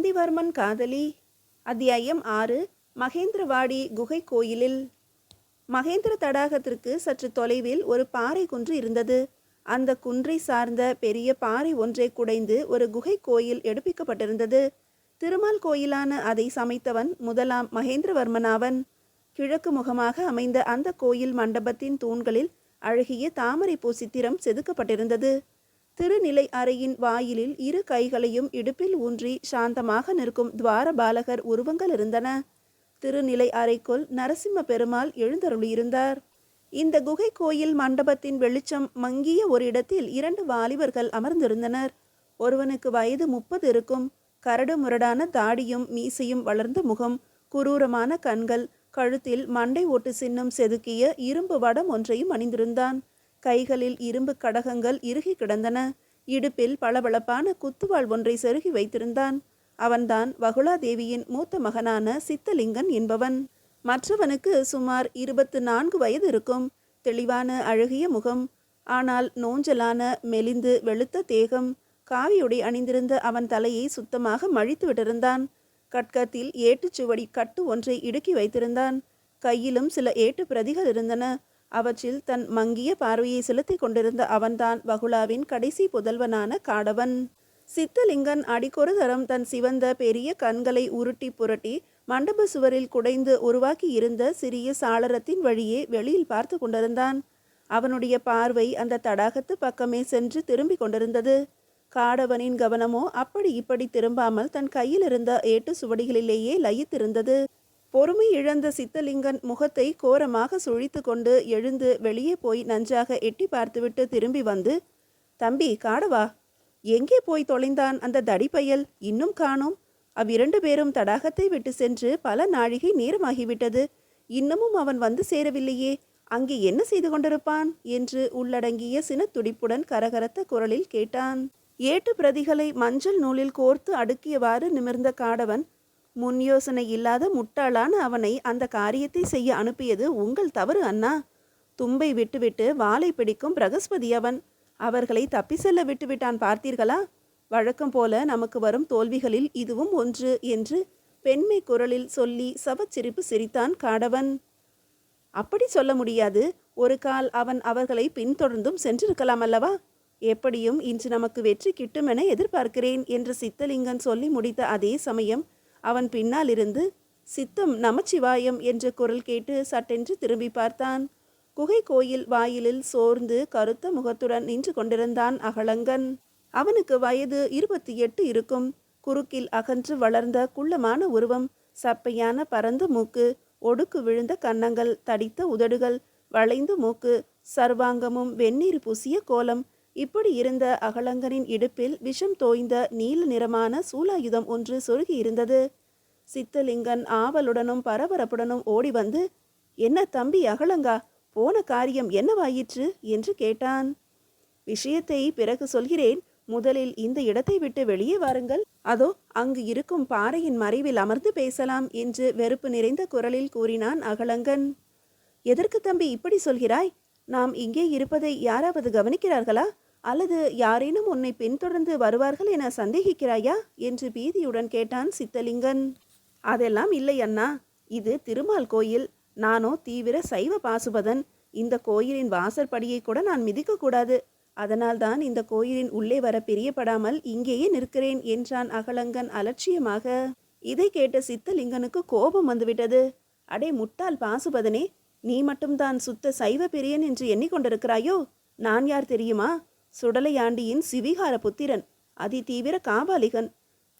நந்திவர்மன் காதலி. அத்தியாயம் 6. மகேந்திரவாடி குகை கோயிலில். மகேந்திர தடாகத்திற்கு சற்று தொலைவில் ஒரு பாறை குன்று இருந்தது. அந்த குன்றை சார்ந்த பெரிய பாறை ஒன்றை குடைந்து ஒரு குகை கோயில் எடுப்பிக்கப்பட்டிருந்தது. திருமால் கோயிலான அதை சமைத்தவன் முதலாம் மகேந்திரவர்மனாவன். கிழக்கு முகமாக அமைந்த அந்த கோயில் மண்டபத்தின் தூண்களில் அழகிய தாமரை பூ சித்திரம் செதுக்கப்பட்டிருந்தது. திருநிலை அறையின் வாயிலில் இரு கைகளையும் இடுப்பில் ஊன்றி சாந்தமாக நிற்கும் துவார பாலகர் உருவங்கள் இருந்தன. திருநிலை அறைக்குள் நரசிம்ம பெருமாள் எழுந்தருளியிருந்தார். இந்த குகை கோயில் மண்டபத்தின் வெளிச்சம் மங்கிய ஒரு இடத்தில் 2 வாலிபர்கள் அமர்ந்திருந்தனர். ஒருவனுக்கு வயது 30 இருக்கும். கரடு முரடான தாடியும் மீசையும் வளர்ந்த முகம், குரூரமான கண்கள், கழுத்தில் மண்டை ஓட்டு சின்னம் செதுக்கிய இரும்பு வடம் ஒன்றையும் அணிந்திருந்தான். கைகளில் இரும்பு கடகங்கள் இறுகி கிடந்தன. இடுப்பில் பளபளப்பான குத்துவாள் ஒன்றை செருகி வைத்திருந்தான். அவன்தான் வகுளாதேவியின் மூத்த மகனான சித்தலிங்கன் என்பவன். மற்றவனுக்கு சுமார் 24 வயது இருக்கும். தெளிவான அழகிய முகம், ஆனால் நோஞ்சலான மெலிந்து வெளுத்த தேகம். காவியுடை அணிந்திருந்த அவன் தலையை சுத்தமாக மழித்து விட்டிருந்தான். கட்கத்தில் ஏட்டுச்சுவடி கட்டு ஒன்றை இடுக்கி வைத்திருந்தான். கையிலும் சில ஏட்டு பிரதிகள் இருந்தன. அவற்றில் தன் மங்கிய பார்வையை செலுத்தி கொண்டிருந்த அவன்தான் வகுளாவின் கடைசி புதல்வனான காடவன். சித்தலிங்கன் அடிக்கொரு தரம் தன் சிவந்த பெரிய கண்களை உருட்டி புரட்டி மண்டப சுவரில் குடைந்து உருவாக்கி இருந்த சிறிய சாளரத்தின் வழியே வெளியில் பார்த்து கொண்டிருந்தான். அவனுடைய பார்வை அந்த தடாகத்து பக்கமே சென்று திரும்பி கொண்டிருந்தது. காடவனின் கவனமோ அப்படி இப்படி திரும்பாமல் தன் கையில் இருந்த ஏட்டு சுவடிகளிலேயே லயித்திருந்தது. பொறுமை இழந்த சித்தலிங்கன் முகத்தை கோரமாக சுழித்து கொண்டு எழுந்து வெளியே போய் நன்றாக எட்டி பார்த்துவிட்டு திரும்பி வந்து, தம்பி காடவா, எங்கே போய் தொலைந்தான் அந்த தடிப்பயல்? இன்னும் காணோம். அவ்விரண்டு பேரும் தடாகத்தை விட்டு சென்று பல நாழிகை நேரமாகிவிட்டது. இன்னமும் அவன் வந்து சேரவில்லையே. அங்கே என்ன செய்து கொண்டிருப்பான் என்று உள்ளடங்கிய சினத்துடிப்புடன் கரகரத்த குரலில் கேட்டான். ஏட்டு பிரதிகளை மஞ்சள் நூலில் கோர்த்து அடுக்கியவாறு நிமிர்ந்த காடவன், முன் யோசனை இல்லாத முட்டாளான அவனை அந்த காரியத்தை செய்ய அனுப்பியது உங்கள் தவறு அண்ணா. தும்பை விட்டுவிட்டு வாளை பிடிக்கும் பிரகஸ்பதி அவன். அவர்களை தப்பி செல்ல விட்டுவிட்டான் பார்த்தீர்களா? வழக்கம் போல நமக்கு வரும் தோல்விகளில் இதுவும் ஒன்று என்று பெண்மை குரலில் சொல்லி சவச்சிரிப்பு சிரித்தான் காடவன். அப்படி சொல்ல முடியாது. ஒரு கால் அவன் அவர்களை பின்தொடர்ந்தும் சென்றிருக்கலாம் அல்லவா? எப்படியும் இன்று நமக்கு வெற்றி கிட்டுமென எதிர்பார்க்கிறேன் என்று சித்தலிங்கன் சொல்லி முடித்த அதே சமயம் அவன் பின்னால் இருந்து சித்தம் நமச்சிவாயம் என்ற குரல் கேட்டு சட்டென்று திரும்பி பார்த்தான். குகை கோயில் வாயிலில் சோர்ந்து கருத்த முகத்துடன் நின்று கொண்டிருந்தான் அகலங்கன். அவனுக்கு வயது 28 இருக்கும். குறுக்கில் அகன்று வளர்ந்த குள்ளமான உருவம், சப்பையான பரந்த மூக்கு, ஒடுக்கு விழுந்த கன்னங்கள், தடித்த உதடுகள், வளைந்து மூக்கு, சர்வாங்கமும் வெந்நீர் பூசிய கோலம். இப்படி இருந்த அகலங்கனின் இடுப்பில் விஷம் தோய்ந்த நீல நிறமான சூலாயுதம் ஒன்று சொருகி இருந்தது. சித்தலிங்கன் ஆவலுடனும் பரபரப்புடனும் ஓடி வந்து, என்ன தம்பி அகலங்கா, போன காரியம் என்னவாயிற்று என்று கேட்டான். விஷயத்தை பிறகு சொல்கிறேன். முதலில் இந்த இடத்தை விட்டு வெளியே வாருங்கள். அதோ அங்கு இருக்கும் பாறையின் மறைவில் அமர்ந்து பேசலாம் என்று வெறுப்பு நிறைந்த குரலில் கூறினான் அகலங்கன். எதற்கு தம்பி இப்படி சொல்கிறாய்? நாம் இங்கே இருப்பதை யாராவது கவனிக்கிறார்களா? அல்லது யாரேனும் உன்னை பின்தொடர்ந்து வருவார்கள் என சந்தேகிக்கிறாயா என்று பீதியுடன் கேட்டான் சித்தலிங்கன். அதெல்லாம் இல்லை அண்ணா. இது திருமால் கோயில். நானோ தீவிர சைவ பாசுபதன். இந்த கோயிலின் வாசற்படியை கூட நான் மிதிக்கக்கூடாது. அதனால்தான் இந்த கோயிலின் உள்ளே வர பிரியப்படாமல் இங்கேயே நிற்கிறேன் என்றான் அகலங்கன் அலட்சியமாக. இதை கேட்ட சித்தலிங்கனுக்கு கோபம் வந்துவிட்டது. அடே முட்டாள் பாசுபதனே, நீ மட்டும்தான் சுத்த சைவ பிரியன் என்று எண்ணிக்கொண்டிருக்கிறாயோ? நான் யார் தெரியுமா? சுடலையாண்டியின் சிவிகார புத்திரன், அதி தீவிர காபாலிகன்,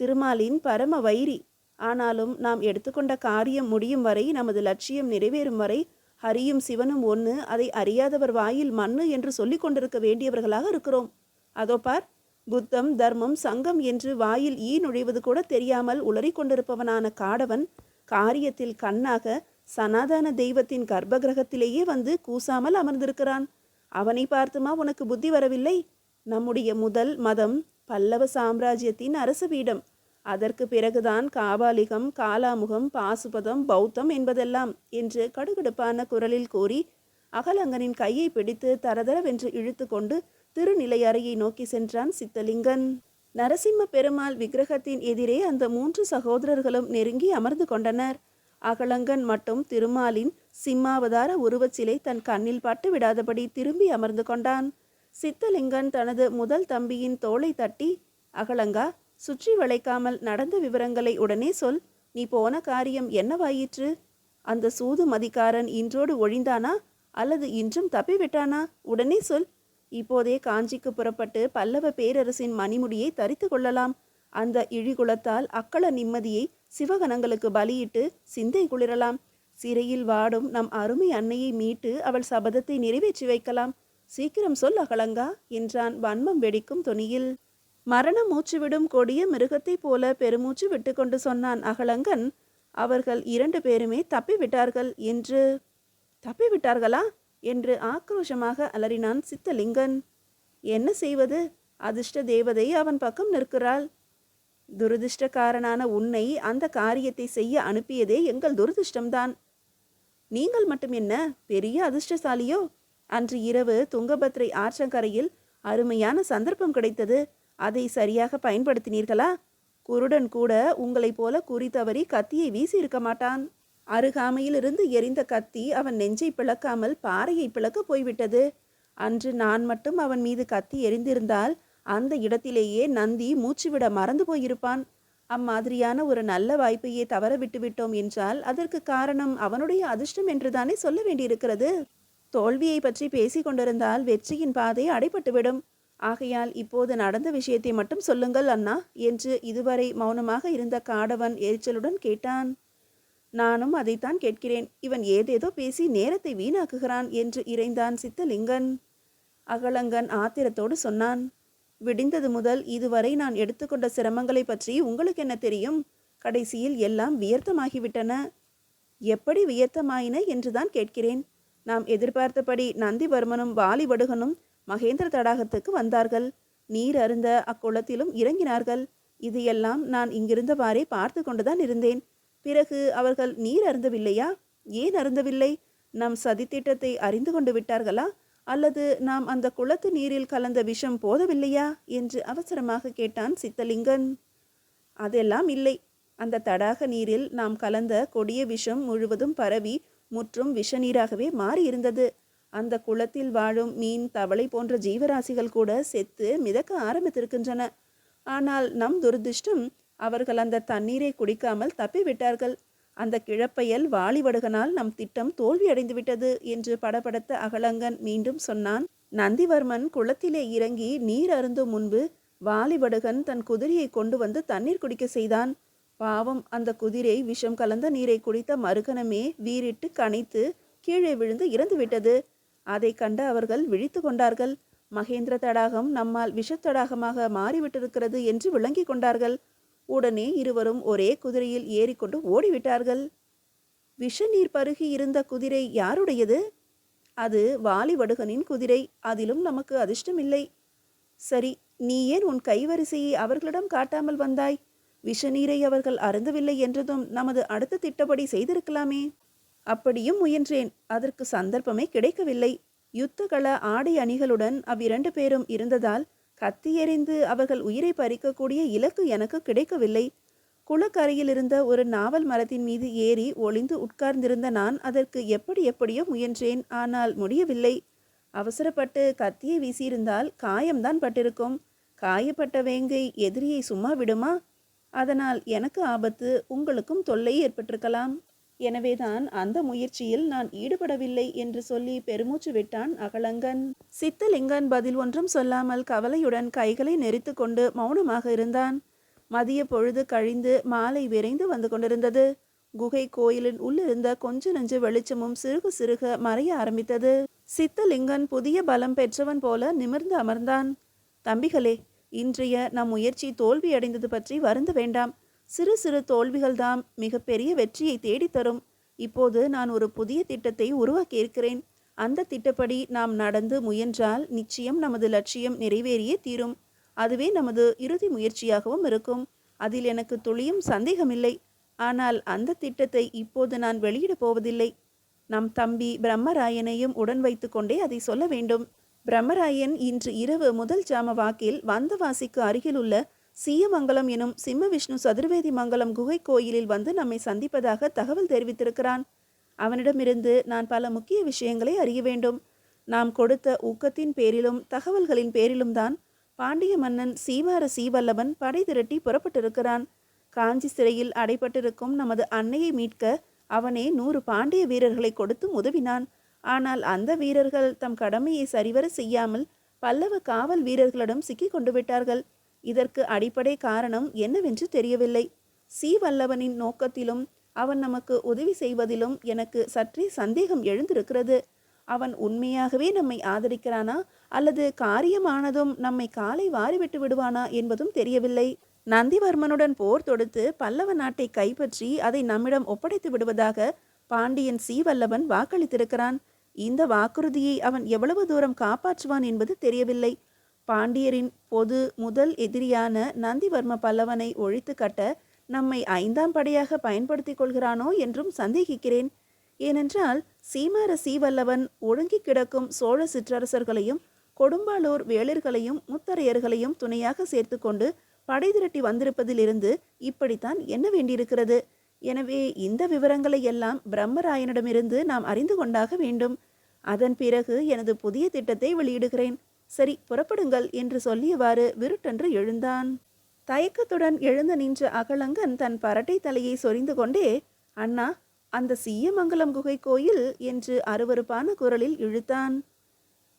திருமாலின் பரம வைரி. ஆனாலும் நாம் எடுத்துக்கொண்ட காரியம் முடியும் வரை, நமது லட்சியம் நிறைவேறும் வரை ஹரியும் சிவனும் ஒன்று, அதை அறியாதவர் வாயில் மண்ணு என்று சொல்லி கொண்டிருக்க வேண்டியவர்களாக இருக்கிறோம். அதோ பார், புத்தம் தர்மம் சங்கம் என்று வாயில் ஈ நுழைவது கூட தெரியாமல் உளறி கொண்டிருப்பவனான காடவன் காரியத்தில் கண்ணாக சனாதன தெய்வத்தின் கர்ப்ப கிரகத்திலேயே வந்து கூசாமல் அமர்ந்திருக்கிறான். அவனை பார்த்துமா உனக்கு புத்தி வரவில்லை? நம்முடைய முதல் மதம் பல்லவ சாம்ராஜ்யத்தின் அரச பீடம். அதற்கு பிறகுதான் காபாலிகம், காலாமுகம், பாசுபதம், பௌத்தம் என்பதெல்லாம் என்று கடுகடுப்பான குரலில் கூறி அகலங்கனின் கையை பிடித்து தரதரவென்று இழுத்து கொண்டு திருநிலை அறையை நோக்கி சென்றான் சித்தலிங்கன். நரசிம்ம பெருமாள் விக்கிரகத்தின் எதிரே அந்த 3 சகோதரர்களும் நெருங்கி அமர்ந்து கொண்டனர். அகலங்கன் மட்டும் திருமாலின் சிம்மாவதார உருவச்சிலை தன் கண்ணில் பட்டு விடாதபடி திரும்பி அமர்ந்து கொண்டான். சித்தலிங்கன் தனது முதல் தம்பியின் தோளை தட்டி, அகலங்கா, சுற்றி வளைக்காமல் நடந்த விவரங்களை உடனே சொல். நீ போன காரியம் என்னவாயிற்று? அந்த சூது மதிக்காரன் இன்றோடு ஒழிந்தானா அல்லது இன்றும் தப்பிவிட்டானா? உடனே சொல். இப்போதே காஞ்சிக்கு புறப்பட்டு பல்லவ பேரரசின் மணிமுடியை தரித்து கொள்ளலாம். அந்த இழிகுலத்தால் அக்கள நிம்மதியை சிவகணங்களுக்கு பலியிட்டு சிந்தை குளிரலாம். சிறையில் வாடும் நம் அருமை அன்னையை மீட்டு அவள் சபதத்தை நிறைவேற்றி வைக்கலாம். சீக்கிரம் சொல் அகலங்கா என்றான் வன்மம் வெடிக்கும் தொனியில். மரண மூச்சுவிடும் கொடிய மிருகத்தை போல பெருமூச்சு விட்டு கொண்டு சொன்னான் அகலங்கன். அவர்கள் 2 பேருமே தப்பிவிட்டார்கள் என்று. தப்பிவிட்டார்களா என்று ஆக்ரோஷமாக அலறினான் சித்தலிங்கன். என்ன செய்வது? அதிர்ஷ்ட தேவதை அவன் பக்கம் நிற்கிறாள். துரதிர்ஷ்டக்காரனான உன்னை அந்த காரியத்தை செய்ய அனுப்பியதே எங்கள் துரதிர்ஷ்டம்தான். நீங்கள் மட்டும் என்ன பெரிய அதிர்ஷ்டசாலியோ? அன்று இரவு துங்கபத்ரை ஆற்றங்கரையில் அருமையான சந்தர்ப்பம் கிடைத்தது. அதை சரியாக பயன்படுத்தினீர்களா? குருடன் கூட உங்களைப் போல குறி தவறி கத்தியை வீசி இருக்க மாட்டான். அருகாமையிலிருந்து எரிந்த கத்தி அவன் நெஞ்சை பிளக்காமல் பாறையை பிளக்க போய்விட்டது. அன்று நான் மட்டும் அவன் மீது கத்தி எரிந்திருந்தால் அந்த இடத்திலேயே நந்தி மூச்சுவிட மறந்து போயிருப்பான். அம்மாதிரியான ஒரு நல்ல வாய்ப்பையே தவற விட்டுவிட்டோம் என்றால் அதற்கு காரணம் அவனுடைய அதிர்ஷ்டம் என்றுதானே சொல்ல வேண்டியிருக்கிறது. தோல்வியை பற்றி பேசி கொண்டிருந்தால் வெற்றியின் பாதை அடைபட்டுவிடும். ஆகையால் இப்போது நடந்த விஷயத்தை மட்டும் சொல்லுங்கள் அண்ணா என்று இதுவரை மௌனமாக இருந்த காடவன் எரிச்சலுடன் கேட்டான். நானும் அதைத்தான் கேட்கிறேன். இவன் ஏதேதோ பேசி நேரத்தை வீணாக்குகிறான் என்று இறைந்தான் சித்தலிங்கன். அகலங்கன் ஆத்திரத்தோடு சொன்னான். விடிந்தது முதல் இதுவரை நான் எடுத்துக்கொண்ட சிரமங்களை பற்றி உங்களுக்கு என்ன தெரியும்? கடைசியில் எல்லாம் வியர்த்தமாகிவிட்டன. எப்படி வியர்த்தமாயின என்றுதான் கேட்கிறேன். நாம் எதிர்பார்த்தபடி நந்திவர்மனும் வாலிபடுகனும் மகேந்திர தடாகத்துக்கு வந்தார்கள். நீர் அருந்த அக்குளத்திலும் இறங்கினார்கள். இது எல்லாம் நான் இங்கிருந்தவாறே பார்த்து கொண்டுதான் இருந்தேன். பிறகு அவர்கள் நீர் அருந்தவில்லையா? ஏன் அருந்தவில்லை? நம் சதித்திட்டத்தை அறிந்து கொண்டு விட்டார்களா? அல்லது நாம் அந்த குளத்து நீரில் கலந்த விஷம் போதவில்லையா என்று அவசரமாக கேட்டான் சித்தலிங்கன். அதெல்லாம் இல்லை. அந்த தடாக நீரில் நாம் கலந்த கொடிய விஷம் முழுவதும் பரவி முற்றும் விஷ நீராகவே மாறியிருந்தது. அந்த குளத்தில் வாழும் மீன், தவளை போன்ற ஜீவராசிகள் கூட செத்து மிதக்க ஆரம்பித்திருக்கின்றன. ஆனால் நம் துரதிர்ஷ்டம், அவர்கள் அந்த தண்ணீரை குடிக்காமல் தப்பிவிட்டார்கள். அந்த கிழப்பையல் வாலிபடுகனால் நம் திட்டம் தோல்வியடைந்து விட்டது என்று படபடத்த அகலங்கன் மீண்டும் சொன்னான். நந்திவர்மன் குளத்திலே இறங்கி நீர் அருந்தும் முன்பு வாலிபடுகன் தன் குதிரையை கொண்டு வந்து தண்ணீர் குடிக்க செய்தான். பாவம், அந்த குதிரை விஷம் கலந்த நீரை குடித்த மறுகணமே வீறிட்டு கனைத்து கீழே விழுந்து இறந்து விட்டது. அதை கண்டு அவர்கள் விழித்து கொண்டார்கள். மகேந்திர தடாகம் நம்மால் விஷத்தடாகமாக மாறிவிட்டிருக்கிறது என்று விளங்கி கொண்டார்கள். உடனே இருவரும் ஒரே குதிரையில் ஏறிக்கொண்டு ஓடிவிட்டார்கள். விஷ நீர் பருகி இருந்த குதிரை யாருடையது? அது வாலிபடுகனின் குதிரை. அதிலும் நமக்கு அதிர்ஷ்டமில்லை. சரி, நீ ஏன் உன் கைவரிசையை அவர்களிடம் காட்டாமல் வந்தாய்? விஷ நீரை அவர்கள் அருந்தவில்லை என்றதும் நமது அடுத்த திட்டப்படி செய்திருக்கலாமே. அப்படியும் முயன்றேன். அதற்கு சந்தர்ப்பமே கிடைக்கவில்லை. யுத்தகள ஆடை அணிகளுடன் அவ்விரண்டு பேரும் இருந்ததால் கத்தி எறிந்து அவர்கள் உயிரை பறிக்கக்கூடிய இலக்கு எனக்கு கிடைக்கவில்லை. குளக்கரையில் இருந்த ஒரு நாவல் மரத்தின் மீது ஏறி ஒளிந்து உட்கார்ந்திருந்த நான் அதற்கு எப்படியோ முயன்றேன். ஆனால் முடியவில்லை. அவசரப்பட்டு கத்தியை வீசியிருந்தால் காயம்தான் பட்டிருக்கும். காயப்பட்ட வேங்கை எதிரியை சும்மா விடுமா? அதனால் எனக்கு ஆபத்து, உங்களுக்கும் தொல்லை ஏற்பட்டிருக்கலாம். எனவேதான் அந்த முயற்சியில் நான் ஈடுபடவில்லை என்று சொல்லி பெருமூச்சு விட்டான் அகலங்கன். சித்தலிங்கன் பதில் ஒன்றும் சொல்லாமல் கவலையுடன் கைகளை நெரித்து கொண்டு மௌனமாக இருந்தான். மதிய பொழுது கழிந்து மாலை விரைந்து வந்து கொண்டிருந்தது. குகை கோயிலின் உள்ளிருந்த கொஞ்ச நெஞ்சு வெளிச்சமும் சிறுக சிறுக மறைய ஆரம்பித்தது. சித்தலிங்கன் புதிய பலம் பெற்றவன் போல நிமிர்ந்து அமர்ந்தான். தம்பிகளே, இன்றைய நம் முயற்சி தோல்வியடைந்தது பற்றி வருந்த வேண்டாம். சிறு சிறு தோல்விகள்தான் மிகப்பெரிய வெற்றியை தேடித்தரும். இப்போது நான் ஒரு புதிய திட்டத்தை உருவாக்கியிருக்கிறேன். அந்த திட்டப்படி நாம் நடந்து முயன்றால் நிச்சயம் நமது லட்சியம் நிறைவேறியே தீரும். அதுவே நமது இறுதி முயற்சியாகவும் இருக்கும். அதில் எனக்கு துளியும் சந்தேகமில்லை. ஆனால் அந்த திட்டத்தை இப்போது நான் வெளியிடப் போவதில்லை. நம் தம்பி பிரம்மராயனையும் உடன் வைத்து கொண்டே அதை சொல்ல வேண்டும். பிரம்மராயன் இன்று இரவு முதல் ஜாம வாக்கில் வந்தவாசிக்கு அருகில் உள்ள சீயமங்கலம் எனும் சிம்ம விஷ்ணு சதுர்வேதி மங்கலம் குகை கோயிலில் வந்து நம்மை சந்திப்பதாக தகவல் தெரிவித்திருக்கிறான். அவனிடமிருந்து நான் பல முக்கிய விஷயங்களை அறிய வேண்டும். நாம் கொடுத்த ஊக்கத்தின் பேரிலும் தகவல்களின் பேரிலும் தான் பாண்டிய மன்னன் சீமார சீவல்லவன் படை திரட்டி புறப்பட்டிருக்கிறான். காஞ்சி சிறையில் அடைபட்டிருக்கும் நமது அன்னையை மீட்க அவனே 100 பாண்டிய வீரர்களை கொடுத்து உதவினான். ஆனால் அந்த வீரர்கள் தம் கடமையை சரிவர செய்யாமல் பல்லவ காவல் வீரர்களிடம் சிக்கிக் கொண்டு விட்டார்கள். இதற்கு அடிப்படை காரணம் என்னவென்று தெரியவில்லை. சீவல்லவனின் நோக்கத்திலும் அவன் நமக்கு உதவி செய்வதிலும் எனக்கு சற்றே சந்தேகம் எழுந்திருக்கிறது. அவன் உண்மையாகவே நம்மை ஆதரிக்கிறானா அல்லது காரியமானதும் நம்மை காலை வாரிவிட்டு விடுவானா என்பதும் தெரியவில்லை. நந்திவர்மனுடன் போர் தொடுத்து பல்லவ நாட்டை கைப்பற்றி அதை நம்மிடம் ஒப்படைத்து விடுவதாக பாண்டியன் சீவல்லவன் வாக்களித்திருக்கிறான். இந்த வாக்குறுதியை அவன் எவ்வளவு தூரம் காப்பாற்றுவான் என்பது தெரியவில்லை. பாண்டியரின் பொது முதல் எதிரியான நந்திவர்ம பல்லவனை ஒழித்து கட்ட நம்மை 5ஆம் படையாக பயன்படுத்தி கொள்கிறானோ என்றும் சந்தேகிக்கிறேன். ஏனென்றால் சீமார சீவல்லவன் ஒடுங்கி கிடக்கும் சோழ சிற்றரசர்களையும் கொடும்பாலூர் வேளிர்களையும் முத்தரையர்களையும் துணையாக சேர்த்து கொண்டு படை திரட்டி வந்திருப்பதிலிருந்து இப்படித்தான் என்ன வேண்டியிருக்கிறது. எனவே இந்த விவரங்களை எல்லாம் பிரம்மராயனிடமிருந்து நாம் அறிந்து கொண்டாக வேண்டும். அதன் பிறகு எனது புதிய திட்டத்தை வெளியிடுகிறேன். சரி, புறப்படுங்கள் என்று சொல்லியவாறு விருட்டென்று எழுந்தான். தயக்கத்துடன் எழுந்து நின்ற அகலங்கன் தன் பரட்டை தலையை சொரிந்து கொண்டே, அண்ணா, அந்த சீயமங்கலம் குகை கோயில் என்று அருவருப்பான குரலில் இழுத்தான்.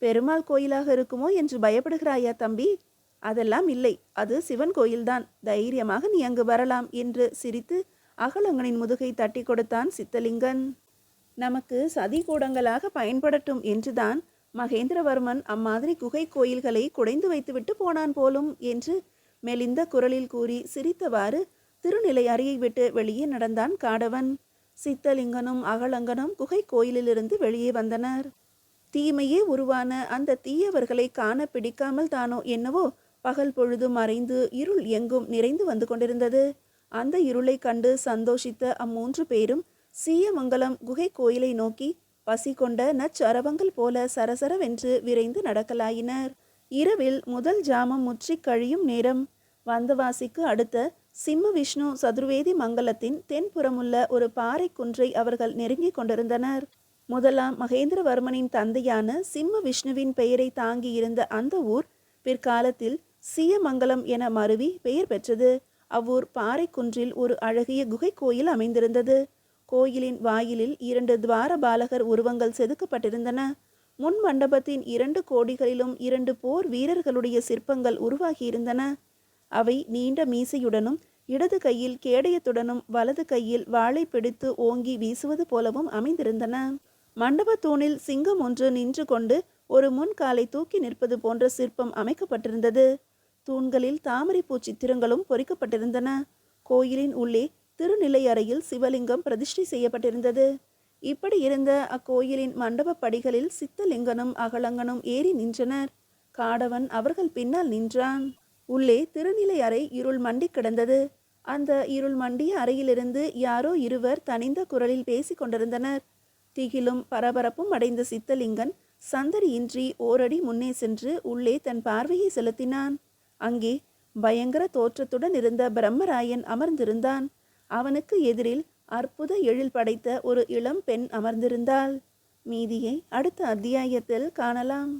பெருமாள் கோயிலாக இருக்குமோ என்று பயப்படுகிறாயா தம்பி? அதெல்லாம் இல்லை, அது சிவன் கோயில்தான். தைரியமாக நீ அங்கு வரலாம் என்று சிரித்து அகலங்கனின் முதுகை தட்டி கொடுத்தான் சித்தலிங்கன். நமக்கு சதி கூடங்களாக பயன்படட்டும் என்றுதான் மகேந்திரவர்மன் அம்மாதிரி குகை கோயில்களை குடைந்து வைத்துவிட்டு போனான் போலும் என்று மெலிந்த குரலில் கூறி சிரித்தவாறு திருநிலை அறையை விட்டு வெளியே நடந்தான் காடவன். சித்தலிங்கனும் அகலங்கனும் குகை கோயிலிலிருந்து வெளியே வந்தனர். தீமையே உருவான அந்த தீயவர்களை காண பிடிக்காமல் தானோ என்னவோ பகல் பொழுது மறைந்து இருள் எங்கும் நிறைந்து வந்து கொண்டிருந்தது. அந்த இருளை கண்டு சந்தோஷித்த அம்மூன்று பேரும் சீயமங்கலம் குகை கோயிலை நோக்கி பசி கொண்ட நச்சரவங்கள் போல சரசரவென்று விரைந்து நடக்கலாயினர். இரவில் முதல் ஜாமம் முற்றி கழியும் நேரம். வந்தவாசிக்கு அடுத்த சிம்ம விஷ்ணு சதுர்வேதி மங்கலத்தின் தென்புறமுள்ள ஒரு பாறை குன்றை அவர்கள் நெருங்கி கொண்டிருந்தனர். முதலாம் மகேந்திரவர்மனின் தந்தையான சிம்ம விஷ்ணுவின் பெயரை தாங்கி இருந்த அந்த ஊர் பிற்காலத்தில் சீயமங்கலம் என மருவி பெயர் பெற்றது. அவ்வூர் பாறை குன்றில் ஒரு அழகிய குகை கோயில் அமைந்திருந்தது. கோயிலின் வாயிலில் 2 துவார பாலகர் உருவங்கள் செதுக்கப்பட்டிருந்தன. முன் மண்டபத்தின் 2 கோடிகளிலும் 2 போர் வீரர்களுடைய சிற்பங்கள் உருவாகியிருந்தன. அவை நீண்ட மீசையுடனும் இடது கையில் கேடயத்துடனும் வலது கையில் வாளை பிடித்து ஓங்கி வீசுவது போலவும் அமைந்திருந்தன. மண்டப தூணில் சிங்கம் ஒன்று நின்று கொண்டு ஒரு முன்காலை தூக்கி நிற்பது போன்ற சிற்பம் அமைக்கப்பட்டிருந்தது. தூண்களில் தாமரைப்பூ சித்திரங்களும் பொறிக்கப்பட்டிருந்தன. கோயிலின் உள்ளே திருநிலை அறையில் சிவலிங்கம் பிரதிஷ்டை செய்யப்பட்டிருந்தது. இப்படி இருந்த அக்கோயிலின் மண்டப படிகளில் சித்தலிங்கனும் அகலங்கனும் ஏறி நின்றனர். காடவன் அவர்கள் பின்னால் நின்றான். உள்ளே திருநிலை அறை இருள் மண்டி கிடந்தது. அந்த இருள் மண்டிய அறையிலிருந்து யாரோ இருவர் தனிந்த குரலில் பேசி கொண்டிருந்தனர். திகிலும் பரபரப்பும் அடைந்த சித்தலிங்கன் சந்தடியின்றி ஓரடி முன்னே சென்று உள்ளே தன் பார்வையை செலுத்தினான். அங்கே பயங்கர தோற்றத்துடன் இருந்த பிரம்மராயன் அமர்ந்திருந்தான். அவனுக்கு எதிரில் அற்புத எழில் படைத்த ஒரு இளம் பெண் அமர்ந்திருந்தாள். மீதியை அடுத்த அத்தியாயத்தில் காணலாம்.